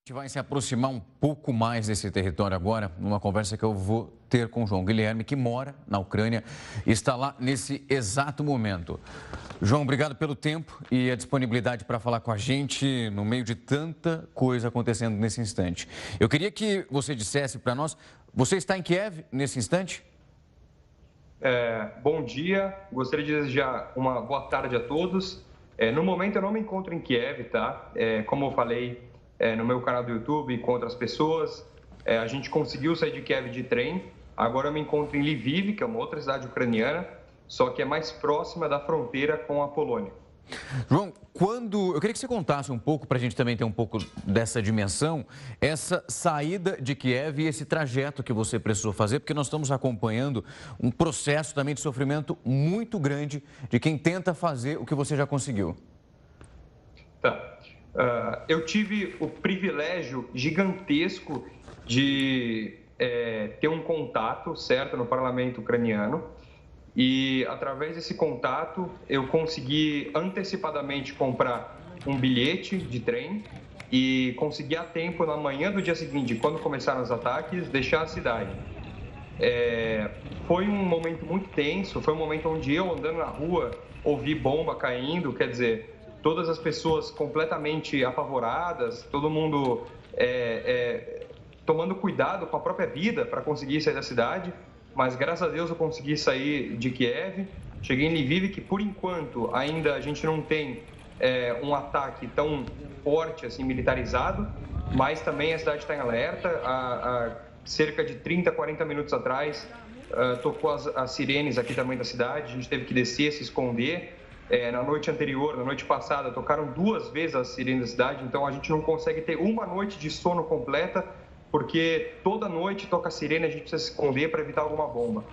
A gente vai se aproximar um pouco mais desse território agora, numa conversa que eu vou ter com o João Guilherme, que mora na Ucrânia e está lá nesse exato momento. João, obrigado pelo tempo e a disponibilidade para falar com a gente no meio de tanta coisa acontecendo nesse instante. Eu queria que você dissesse para nós, você está em Kiev nesse instante? Bom dia, gostaria de desejar uma boa tarde a todos. No momento eu não me encontro em Kiev, tá? Como eu falei no meu canal do YouTube e com outras pessoas, a gente conseguiu sair de Kiev de trem. Agora eu me encontro em Lviv, que é uma outra cidade ucraniana, só que é mais próxima da fronteira com a Polônia. João, eu queria que você contasse um pouco, para a gente também ter um pouco dessa dimensão, essa saída de Kiev e esse trajeto que você precisou fazer, porque nós estamos acompanhando um processo também de sofrimento muito grande de quem tenta fazer o que você já conseguiu. Tá. Eu tive o privilégio gigantesco de ter um contato, certo, no parlamento ucraniano. E, através desse contato, eu consegui antecipadamente comprar um bilhete de trem e consegui a tempo, na manhã do dia seguinte, quando começaram os ataques, deixar a cidade. Foi um momento muito tenso, foi um momento onde eu, andando na rua, ouvi bomba caindo, quer dizer, todas as pessoas completamente apavoradas, todo mundo tomando cuidado com a própria vida para conseguir sair da cidade. Mas, graças a Deus, eu consegui sair de Kiev. Cheguei em Lviv, que, por enquanto, ainda a gente não tem um ataque tão forte, assim, militarizado, mas também a cidade está em alerta. Há cerca de 30, 40 minutos atrás, tocou as sirenes aqui também da cidade, a gente teve que descer, se esconder. Na noite anterior, na noite passada, tocaram 2 vezes as sirenes da cidade, então a gente não consegue ter uma noite de sono completa, porque toda noite toca a sirene, a gente precisa se esconder para evitar alguma bomba.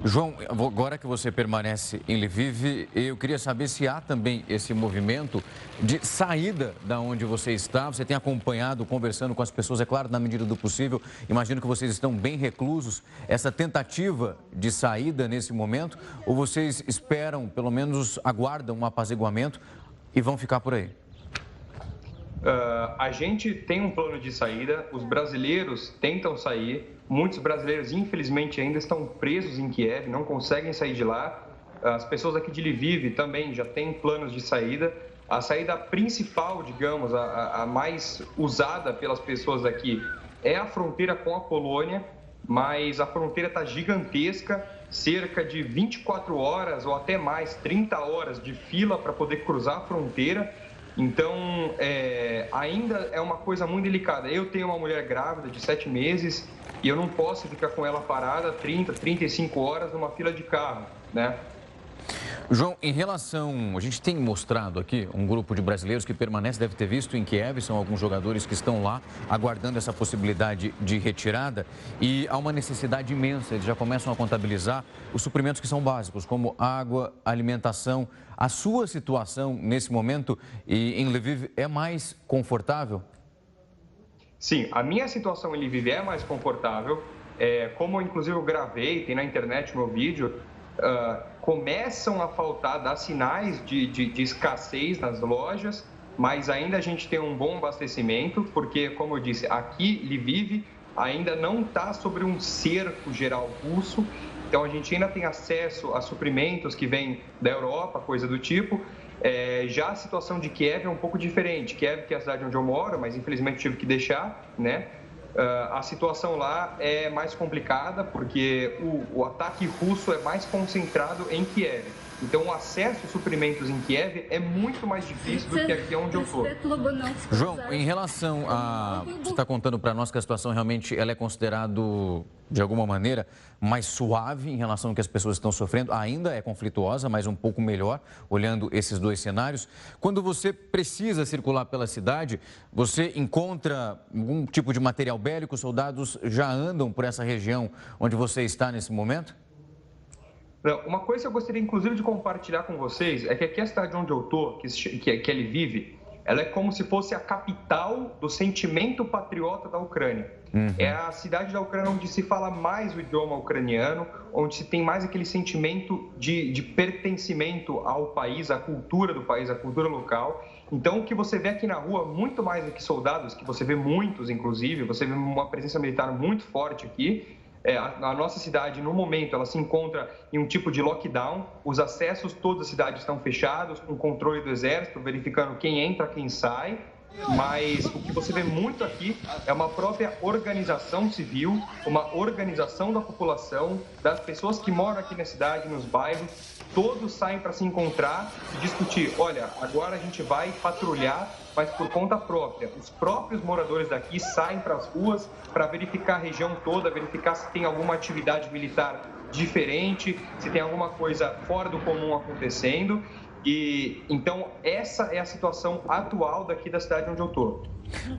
João, agora que você permanece em Lviv, eu queria saber se há também esse movimento de saída da onde você está. Você tem acompanhado, conversando com as pessoas, é claro, na medida do possível. Imagino que vocês estão bem reclusos. Essa tentativa de saída nesse momento, ou vocês esperam, pelo menos aguardam um apaziguamento e vão ficar por aí? A gente tem um plano de saída, os brasileiros tentam sair, muitos brasileiros, infelizmente, ainda estão presos em Kiev, não conseguem sair de lá. As pessoas aqui de Lviv também já têm planos de saída. A saída principal, digamos, a mais usada pelas pessoas daqui é a fronteira com a Polônia, mas a fronteira está gigantesca, cerca de 24 horas ou até mais, 30 horas de fila para poder cruzar a fronteira. Então, ainda é uma coisa muito delicada. Eu tenho uma mulher grávida de 7 meses e eu não posso ficar com ela parada 30, 35 horas numa fila de carro, né? João, a gente tem mostrado aqui um grupo de brasileiros que permanece, deve ter visto em Kiev, são alguns jogadores que estão lá aguardando essa possibilidade de retirada e há uma necessidade imensa, eles já começam a contabilizar os suprimentos que são básicos, como água, alimentação. A sua situação nesse momento em Lviv é mais confortável? Sim, a minha situação em Lviv é mais confortável. Como inclusive eu gravei, tem na internet o meu vídeo, começam a faltar, dar sinais de escassez nas lojas, mas ainda a gente tem um bom abastecimento, porque, como eu disse, aqui, Lviv, ainda não está sobre um cerco geral russo, então a gente ainda tem acesso a suprimentos que vêm da Europa, coisa do tipo. Já a situação de Kiev é um pouco diferente. Kiev, que é a cidade onde eu moro, mas infelizmente tive que deixar, né? A situação lá é mais complicada porque o ataque russo é mais concentrado em Kiev. Então, o acesso a suprimentos em Kiev é muito mais difícil do que aqui onde eu estou. João, em relação a... Você está contando para nós que a situação realmente ela é considerada, de alguma maneira, mais suave em relação ao que as pessoas estão sofrendo. Ainda é conflituosa, mas um pouco melhor, olhando esses dois cenários. Quando você precisa circular pela cidade, você encontra algum tipo de material bélico? Soldados já andam por essa região onde você está nesse momento? Uma coisa que eu gostaria, inclusive, de compartilhar com vocês é que aqui a cidade onde eu estou, que ele vive, ela é como se fosse a capital do sentimento patriota da Ucrânia. É a cidade da Ucrânia onde se fala mais o idioma ucraniano, onde se tem mais aquele sentimento de pertencimento ao país, à cultura do país, à cultura local. Então, o que você vê aqui na rua, muito mais do que soldados, que você vê muitos, inclusive, você vê uma presença militar muito forte aqui. A nossa cidade, no momento, ela se encontra em um tipo de lockdown. Os acessos toda a cidade estão fechados, com controle do Exército, verificando quem entra, quem sai. Mas o que você vê muito aqui é uma própria organização civil, uma organização da população, das pessoas que moram aqui na cidade, nos bairros. Todos saem para se encontrar e discutir, olha, agora a gente vai patrulhar, mas por conta própria. Os próprios moradores daqui saem para as ruas para verificar a região toda, verificar se tem alguma atividade militar diferente, se tem alguma coisa fora do comum acontecendo. E então essa é a situação atual daqui da cidade onde eu estou.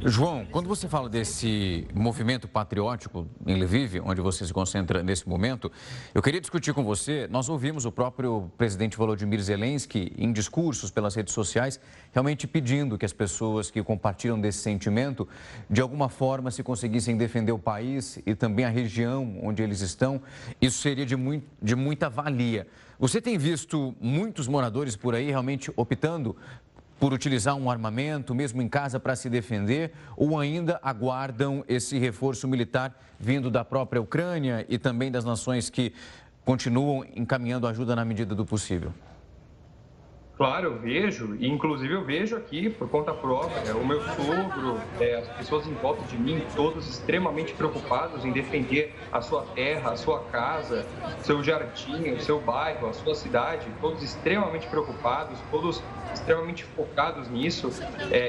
João, quando você fala desse movimento patriótico em Lviv, onde você se concentra nesse momento, eu queria discutir com você. Nós ouvimos o próprio presidente Volodymyr Zelensky em discursos pelas redes sociais, realmente pedindo que as pessoas que compartilham desse sentimento, de alguma forma, se conseguissem defender o país e também a região onde eles estão, isso seria de muita valia. Você tem visto muitos moradores por aí realmente optando por utilizar um armamento, mesmo em casa, para se defender, ou ainda aguardam esse reforço militar vindo da própria Ucrânia e também das nações que continuam encaminhando ajuda na medida do possível? Claro, eu vejo, e inclusive eu vejo aqui, por conta própria, o meu sogro, as pessoas em volta de mim, todos extremamente preocupados em defender a sua terra, a sua casa, seu jardim, o seu bairro, a sua cidade, todos extremamente preocupados, todos extremamente focados nisso.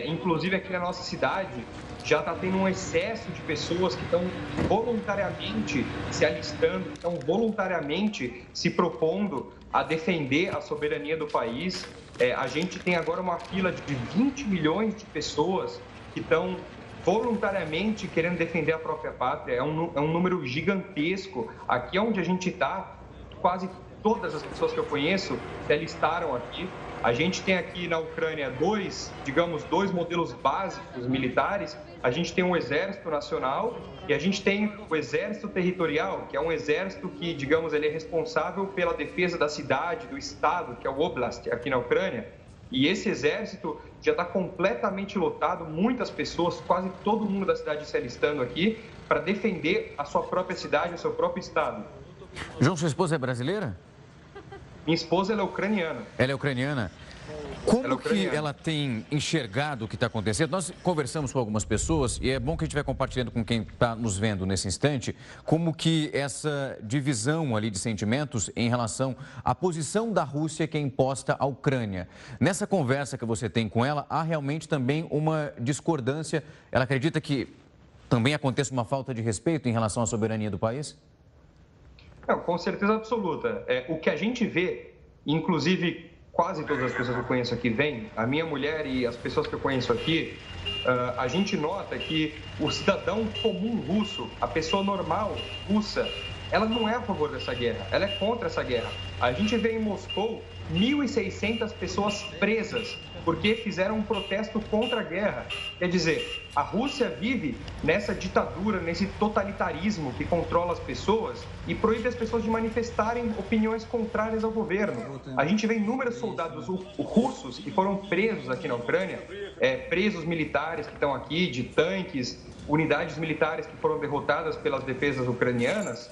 Inclusive aqui na nossa cidade, já está tendo um excesso de pessoas que estão voluntariamente se alistando, estão voluntariamente se propondo a defender a soberania do país. A gente tem agora uma fila de 20 milhões de pessoas que estão voluntariamente querendo defender a própria pátria. É um número gigantesco. Aqui onde a gente está, quase todas as pessoas que eu conheço se alistaram aqui. A gente tem aqui na Ucrânia dois modelos básicos militares. A gente tem um exército nacional e a gente tem o exército territorial, que é um exército que, ele é responsável pela defesa da cidade, do estado, que é o Oblast, aqui na Ucrânia. E esse exército já está completamente lotado, muitas pessoas, quase todo mundo da cidade se alistando aqui para defender a sua própria cidade, o seu próprio estado. João, sua esposa é brasileira? Minha esposa, ela é ucraniana. Ela é ucraniana? Como que ela tem enxergado o que está acontecendo? Nós conversamos com algumas pessoas e é bom que a gente vai compartilhando com quem está nos vendo nesse instante, como que essa divisão ali de sentimentos em relação à posição da Rússia que é imposta à Ucrânia. Nessa conversa que você tem com ela, há realmente também uma discordância. Ela acredita que também aconteça uma falta de respeito em relação à soberania do país? Não, com certeza absoluta. O que a gente vê, inclusive quase todas as pessoas que eu conheço aqui vêm, a minha mulher e as pessoas que eu conheço aqui, a gente nota que o cidadão comum russo, a pessoa normal russa, ela não é a favor dessa guerra, ela é contra essa guerra. A gente vê em Moscou 1.600 pessoas presas porque fizeram um protesto contra a guerra. Quer dizer, a Rússia vive nessa ditadura, nesse totalitarismo que controla as pessoas e proíbe as pessoas de manifestarem opiniões contrárias ao governo. A gente vê inúmeros soldados russos que foram presos aqui na Ucrânia, presos militares que estão aqui, de tanques, unidades militares que foram derrotadas pelas defesas ucranianas.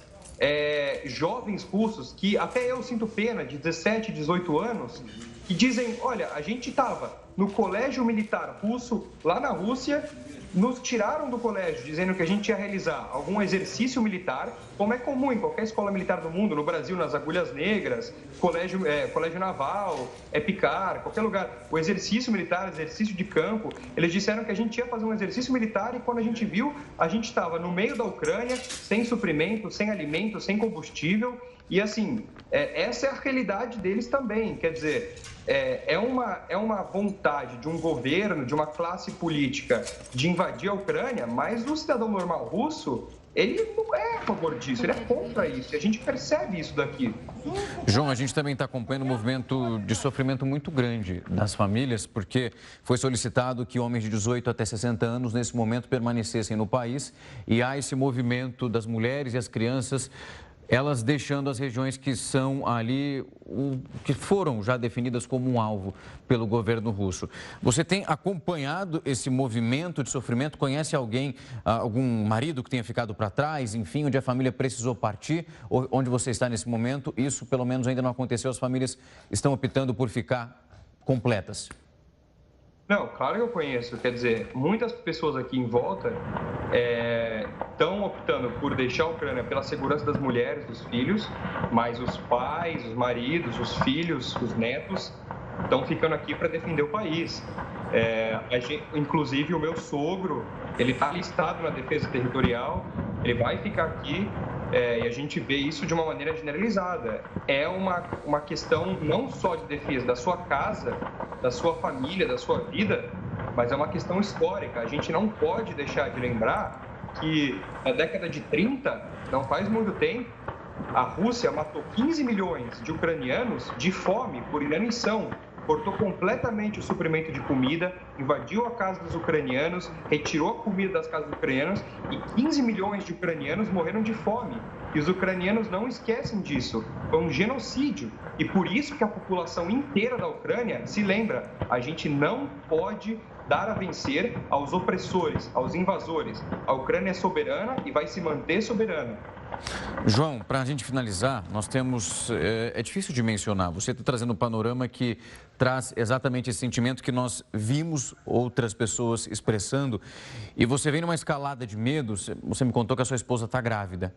Jovens russos que até eu sinto pena, de 17, 18 anos, que dizem, olha, a gente estava no colégio militar russo, lá na Rússia, nos tiraram do colégio dizendo que a gente ia realizar algum exercício militar, como é comum em qualquer escola militar do mundo, no Brasil, nas Agulhas Negras, colégio naval, EPICAR, qualquer lugar. O exercício militar, exercício de campo, eles disseram que a gente ia fazer um exercício militar e quando a gente viu, a gente estava no meio da Ucrânia, sem suprimento, sem alimento, sem combustível. E assim, essa é a realidade deles também, quer dizer, é uma vontade de um governo, de uma classe política de invadir a Ucrânia, mas o cidadão normal russo, ele não é a favor disso, ele é contra isso, e a gente percebe isso daqui. João, a gente também está acompanhando um movimento de sofrimento muito grande das famílias, porque foi solicitado que homens de 18 até 60 anos, nesse momento, permanecessem no país, e há esse movimento das mulheres e as crianças Elas deixando as regiões que são ali, que foram já definidas como um alvo pelo governo russo. Você tem acompanhado esse movimento de sofrimento? Conhece alguém, algum marido que tenha ficado para trás, enfim, onde a família precisou partir? Ou onde você está nesse momento? Isso, pelo menos, ainda não aconteceu. As famílias estão optando por ficar completas. Não, claro que eu conheço. Quer dizer, muitas pessoas aqui em volta estão optando por deixar a Ucrânia pela segurança das mulheres, dos filhos, mas os pais, os maridos, os filhos, os netos estão ficando aqui para defender o país. Inclusive, o meu sogro, ele está listado na defesa territorial, ele vai ficar aqui. E a gente vê isso de uma maneira generalizada. É uma questão não só de defesa da sua casa, da sua família, da sua vida, mas é uma questão histórica. A gente não pode deixar de lembrar que na década de 30, não faz muito tempo, a Rússia matou 15 milhões de ucranianos de fome por inanição. Cortou completamente o suprimento de comida, invadiu a casa dos ucranianos, retirou a comida das casas dos ucranianos e 15 milhões de ucranianos morreram de fome. E os ucranianos não esquecem disso. Foi um genocídio. E por isso que a população inteira da Ucrânia se lembra. A gente não pode dar a vencer aos opressores, aos invasores. A Ucrânia é soberana e vai se manter soberana. João, para a gente finalizar, nós temos, é difícil de mencionar, você está trazendo um panorama que traz exatamente esse sentimento que nós vimos outras pessoas expressando, e você vem numa escalada de medos. Você me contou que a sua esposa está grávida,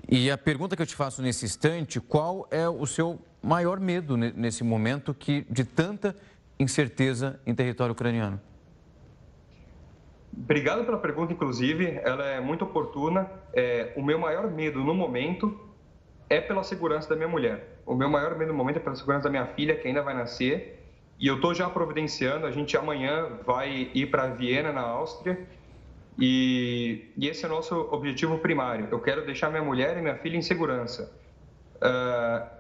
e a pergunta que eu te faço nesse instante: qual é o seu maior medo nesse momento de tanta incerteza em território ucraniano? Obrigado pela pergunta, inclusive, ela é muito oportuna. O meu maior medo no momento é pela segurança da minha mulher. O meu maior medo no momento é pela segurança da minha filha, que ainda vai nascer. E eu estou já providenciando, a gente amanhã vai ir para Viena, na Áustria. E esse é o nosso objetivo primário. Eu quero deixar minha mulher e minha filha em segurança.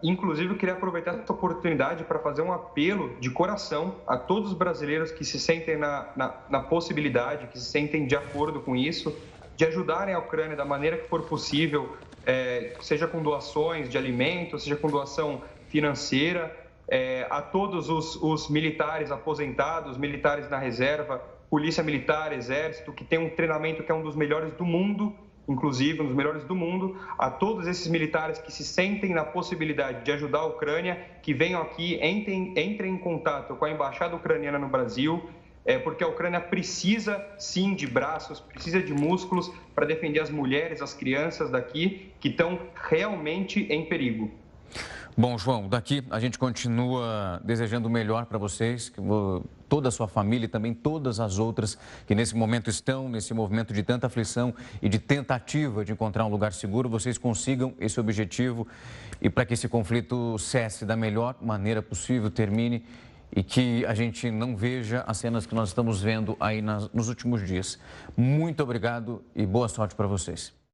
Inclusive, eu queria aproveitar essa oportunidade para fazer um apelo de coração a todos os brasileiros que se sentem na possibilidade, que se sentem de acordo com isso, de ajudarem a Ucrânia da maneira que for possível, seja com doações de alimentos, seja com doação financeira, a todos os militares aposentados, militares na reserva, polícia militar, exército, que tem um treinamento que é um dos melhores do mundo, inclusive um dos melhores do mundo, a todos esses militares que se sentem na possibilidade de ajudar a Ucrânia, que venham aqui, entrem em contato com a Embaixada Ucraniana no Brasil, porque a Ucrânia precisa, sim, de braços, precisa de músculos para defender as mulheres, as crianças daqui, que estão realmente em perigo. Bom, João, daqui a gente continua desejando o melhor para vocês, que toda a sua família e também todas as outras que nesse momento estão nesse movimento de tanta aflição e de tentativa de encontrar um lugar seguro, vocês consigam esse objetivo e para que esse conflito cesse da melhor maneira possível, termine e que a gente não veja as cenas que nós estamos vendo aí nos últimos dias. Muito obrigado e boa sorte para vocês.